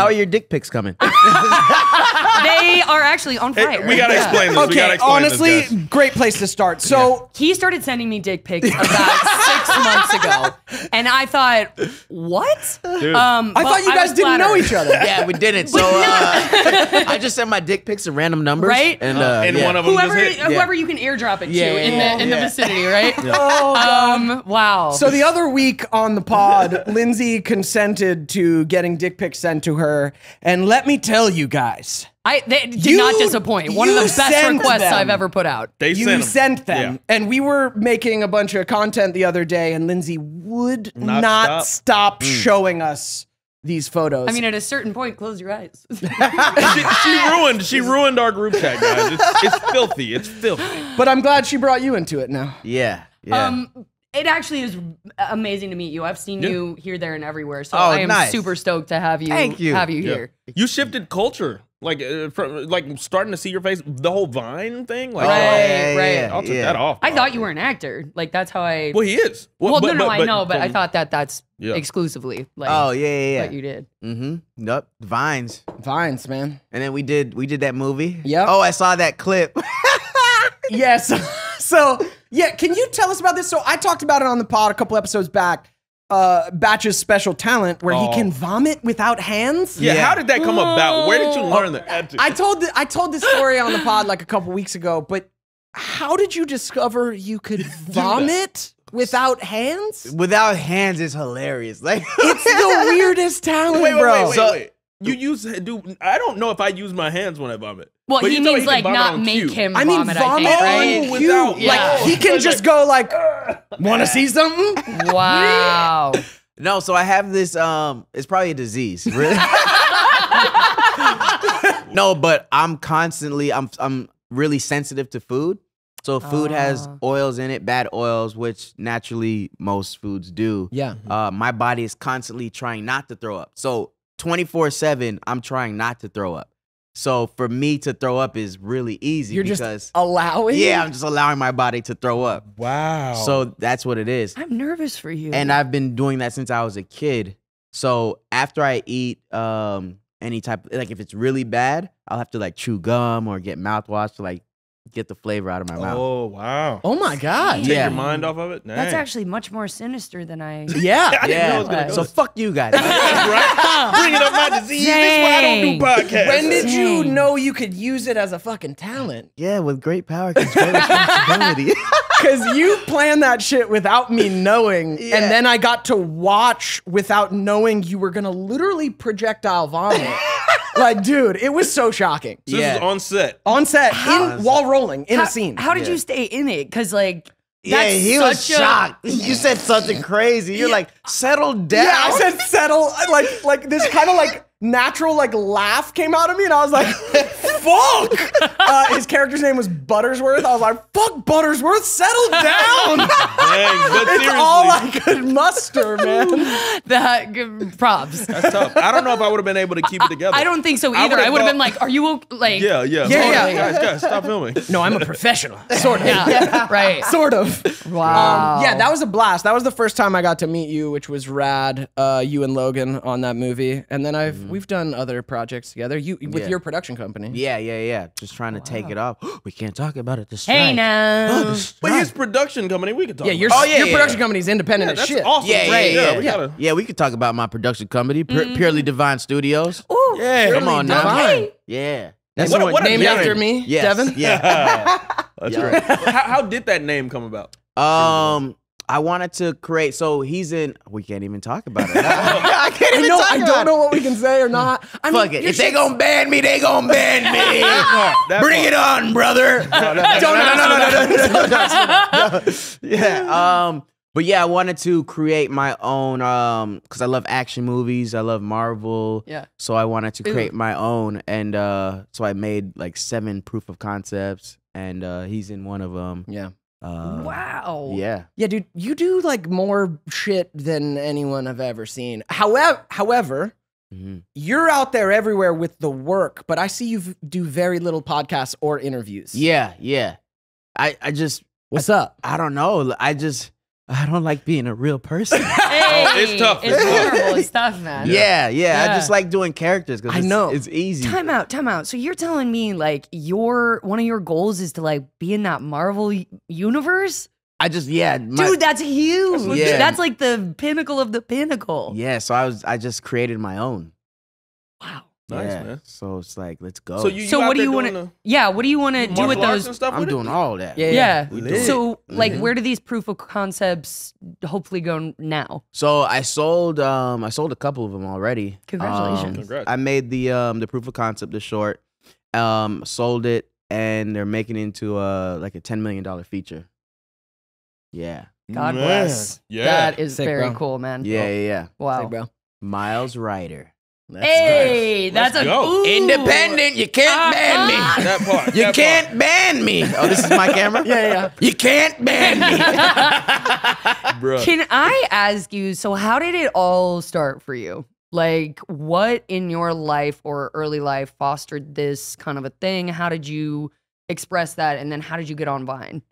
how are your dick pics coming? They are actually on fire. Hey, we gotta explain this. Okay, honestly, great place to start. So he started sending me dick pics about 6 months ago, and I thought, what? Dude. I thought you guys didn't know each other. Yeah, we didn't. So I just sent my dick pics to random numbers, Right? And, one of them Whoever, just hit. whoever you can airdrop it to in the vicinity, right? Oh, God. Wow. So the other week on the pod, Lindsay consented to getting dick pics sent to her, and let me tell you guys, they did not disappoint. One of the you best sent requests them. I've ever put out. you sent them, Yeah. and we were making a bunch of content the other day, and Lindsay would not stop showing us these photos. I mean, at a certain point, close your eyes. She ruined our group chat, guys. It's filthy. It's filthy. but I'm glad she brought you into it now. yeah. It actually is amazing to meet you. I've seen you here, there, and everywhere. So Oh, I am nice. super stoked to have you. Thank you. Have you here. You shifted culture, from starting to see your face. The whole Vine thing, like Right. I'll take that off. I thought you were an actor. Like that's how I. Well, he is. Well, no, I know, but I from- thought that's Yeah. exclusively like. Oh yeah. What you did. Nope. Vines. Vines, man. And then we did that movie. Yep. Oh, I saw that clip. Yes. So, yeah, can you tell us about this? So I talked about it on the pod a couple episodes back. Batch's special talent where he can vomit without hands. Yeah, how did that come about? Where did you learn that? I told this story on the pod like a couple weeks ago, but how did you discover you could vomit without hands? Without hands is hilarious. Like It's the weirdest talent, Wait, bro. wait. I don't know if I use my hands when I vomit. Well, But he you tell me means can like vomit not on make cue. him I mean, vomit. vomit I on think, right? cue. without- Like Yeah. he can just go like, want to see something? Wow. no, so I have this. It's probably a disease. Really? No, but I'm really sensitive to food. So food has oils in it, bad oils, which naturally most foods do. Yeah. My body is constantly trying not to throw up. So 24/7, I'm trying not to throw up. So for me to throw up is really easy You're because just allowing? yeah, I'm just allowing my body to throw up. Wow. So that's what it is. I'm nervous for you. And I've been doing that since I was a kid. So after I eat any type, like if it's really bad, I'll have to like chew gum or get mouthwash to like get the flavor out of my mouth. Oh, wow. Oh my God. Take Yeah. your mind off of it? That's Dang. actually much more sinister than I. Yeah. I didn't know it was gonna go So this- fuck you guys. right? Bringing up my disease. This is why I don't do podcasts. When did you Dang. know you could use it as a fucking talent? Yeah, with great power comes great responsibility. Because you planned that shit without me knowing, Yeah. and then I got to watch without knowing you were gonna literally projectile vomit. Like, dude, it was so shocking. So this is on set. On set, while rolling, in a scene. How did Yeah. you stay in it? Because like. Yeah, That's he was such a- shocked. You said something crazy. You're like, settle down. Yeah, I said settle. Like this kind of like natural like laugh came out of me, and I was like, "Fuck!" His character's name was Buttersworth. I was like, "Fuck Buttersworth, settle down." Dang, but It's seriously. all I could muster, man. That props. That's tough. I don't know if I would have been able to keep it together. I don't think so I either. would've I would have thought- been like, "Are you like?" Yeah. Yeah. Guys, stop filming. No, I'm a professional, sort of. Yeah. Right. Sort of. Wow. Yeah, that was a blast. That was the first time I got to meet you, which was rad. You and Logan on that movie, and then we've done other projects together. You with Yeah. your production company. Yeah. Just trying to take it off. We can't talk about it. The Hey strike. now. But his production company, we could talk Yeah, your about. your production company's independent as That's shit. awesome. Yeah, Right, yeah. we gotta- Yeah, we could talk about my production company, Purely Divine Studios. Ooh. Yeah. Come on now. Divine. Yeah. What a Named name. after me, Yes. Devin. Yeah. That's right. How did that name come about? I wanted to create. So he's in. We can't even talk about it. I can't even talk I about don't know it. what we can say or not. I mean, Fuck it. your If they shit's- gonna ban me, they gonna ban me. That Bring part. it on, brother. No. Yeah. But yeah, I wanted to create my own. Because I love action movies. I love Marvel. Yeah. So I wanted to create my own, and so I made like 7 proof of concepts, and he's in one of them. Yeah. Wow. Yeah. Yeah, dude, you do like more shit than anyone I've ever seen. However, you're out there everywhere with the work, but I see you do very little podcasts or interviews. Yeah. I just. What's up? I don't know. I I don't like being a real person. Hey, it's tough. It's horrible. It's tough, man. yeah. I Yeah. just like doing characters because I know. it's easy. Time out. So you're telling me like one of your goals is to like be in that Marvel universe? I just Dude, that's huge. Yeah. That's like the pinnacle of the pinnacle. yeah. So I just created my own. Wow. Nice, Yeah. man. So it's like, let's go. So you So out what do there you want doing to? the Yeah, what do you want to do with martial arts those? and stuff I'm with it? doing all that. Yeah. We do. So like, Mhm. where do these proof of concepts hopefully go now? So I sold a couple of them already. Congratulations. Congrats. I made the proof of concept, the short, sold it, and they're making it into like a $10 million feature. Yeah. God Man. bless. Yeah. That is Sick, very bro. cool, man. Yeah. Wow. Sick, bro. Miles Ryder. Let's Hey, Let's that's a go. ooh. Independent, you can't ban me. That part. You that can't ban me. Oh, this is my camera? Yeah. You can't ban me. part. Bruh. Can I ask you, so how did it all start for you? Like, what in your life or early life fostered this kind of a thing? How did you express that? And then how did you get on Vine?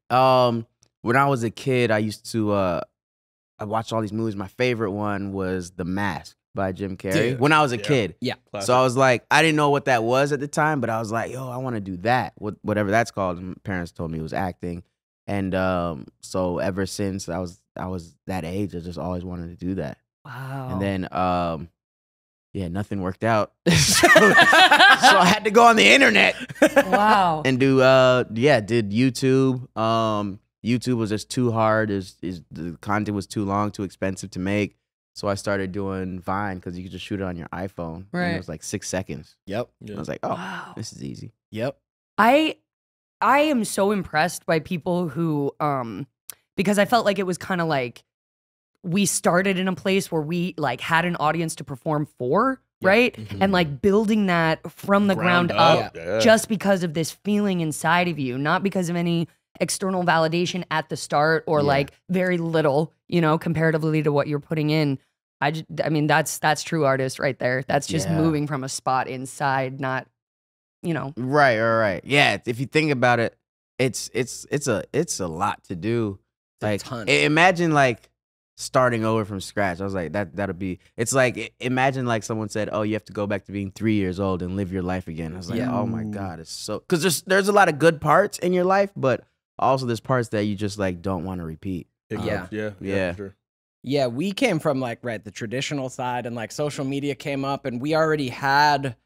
When I was a kid, I used to I watched all these movies. My favorite one was The Mask by Jim Carrey. Dude. When I was a Yeah. kid. Classic. So I was like, I didn't know what that was at the time, but I was like, yo, I want to do that. Whatever that's called. And my parents told me it was acting. And so ever since I was that age, I just always wanted to do that. Wow. And then nothing worked out. so I had to go on the internet wow. and do did YouTube. YouTube was just too hard. The content was too long, too expensive to make. So I started doing Vine because you could just shoot it on your iPhone. Right. And it was like 6 seconds. Yep. Yeah. I was like, oh, Wow. this is easy. Yep. I am so impressed by people who because I felt like it was kind of like we started in a place where we like had an audience to perform for, right? And like building that from the ground up Yeah. just because of this feeling inside of you, not because of any external validation at the start or like very little, comparatively to what you're putting in. I mean, that's true artist right there. That's just Yeah. moving from a spot inside, not, Right. Yeah, if you think about it, it's a lot to do. Like, ton. imagine like starting over from scratch. I was like, that'll be. It's like imagine like someone said, oh, you have to go back to being 3 years old and live your life again. I was like, Yeah. oh my god, it's so because there's a lot of good parts in your life, but also there's parts that you just like don't want to repeat. Yeah. Yeah. For sure. Yeah, we came from like the traditional side, and like social media came up, and we already had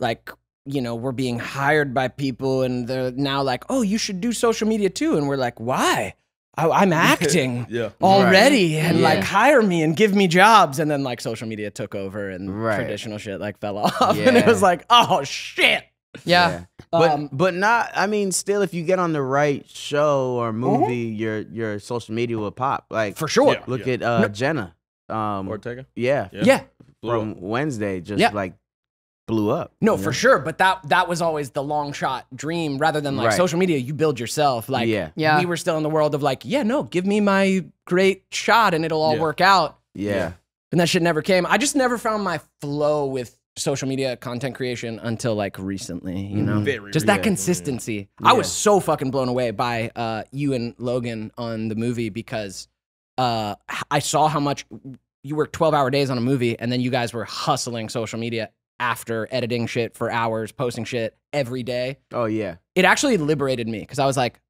like, we're being hired by people, and they're now like, oh, you should do social media too, and we're like, why? I'm acting Yeah. already, and Yeah. like hire me and give me jobs, and then like social media took over, and Right. traditional shit like fell off, and it Yeah. was like, oh shit. yeah. But not. I mean, still, if you get on the right show or movie, your social media will pop. Like For sure. Yeah. look at Jenna. Ortega. Yeah, Yeah. from Wednesday, just Yeah. like blew up. No, you for know? sure. But that was always the long shot dream rather than like Right. social media, you build yourself. Like Yeah. we were still in the world of like, give me my great shot and it'll all Yeah. work out. Yeah. And that shit never came. I just never found my flow with social media content creation until like recently, you know? Very Just that recently, consistency. Yeah. I was so fucking blown away by you and Logan on the movie because I saw how much you work 12-hour days on a movie and then you guys were hustling social media after editing shit for hours, posting shit every day. Oh yeah. It actually liberated me because I was like,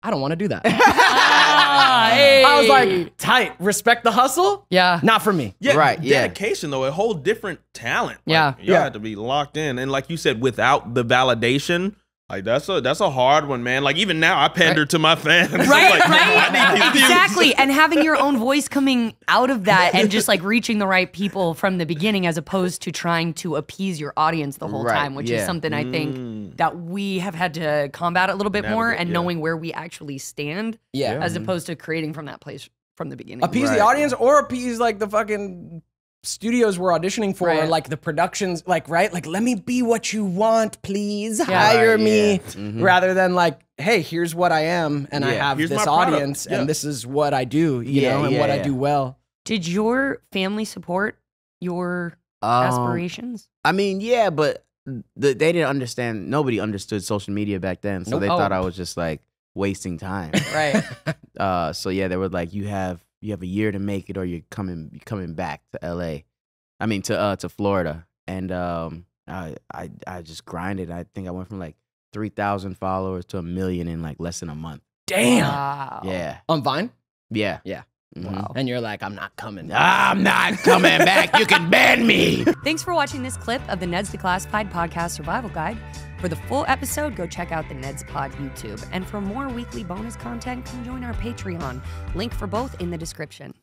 I don't want to do that. Hey. I was like, tight, respect the hustle, yeah. not for me. Yeah, Right, yeah. dedication though, a whole different talent. Like, Yeah. you Yeah. have to be locked in, and like you said, without the validation, like that's a hard one, man. Like even now, I pander to my fans. Right, Like, right. I need these views. Exactly. And having your own voice coming out of that and just like reaching the right people from the beginning as opposed to trying to appease your audience the whole Right, time, which is yeah. something I think that we have had to combat a little bit more Navigate, and yeah. knowing where we actually stand Yeah. as opposed to creating from that place from the beginning. Appease Right. the audience or appease like the fucking studios we're auditioning for, Right. like the productions, like, right? Like, let me be what you want, please. Yeah. Hire Right, me. yeah. Mhm. Rather than like, hey, here's what I am, and I Yeah. have Here's this my product. audience, Yeah. and this is what I do, you Yeah, know, and yeah, what I yeah. do well. Did your family support your Um, aspirations? I mean, yeah, but they didn't understand. Nobody understood social media back then, so Nope. they Oh. thought I was just like wasting time. Right. So yeah, they were like, you have a year to make it, or you're coming back to LA. I mean to Florida. And I just grinded. I think I went from like 3,000 followers to 1 million in like less than a month. Damn. Wow. Yeah. On Vine? Yeah. Yeah. Mhm. Wow. And you're like, I'm not coming. I'm not coming back. You can ban me. Thanks for watching this clip of the Ned's Declassified Podcast Survival Guide. For the full episode, go check out the Ned's Pod YouTube. And for more weekly bonus content, come join our Patreon. Link for both in the description.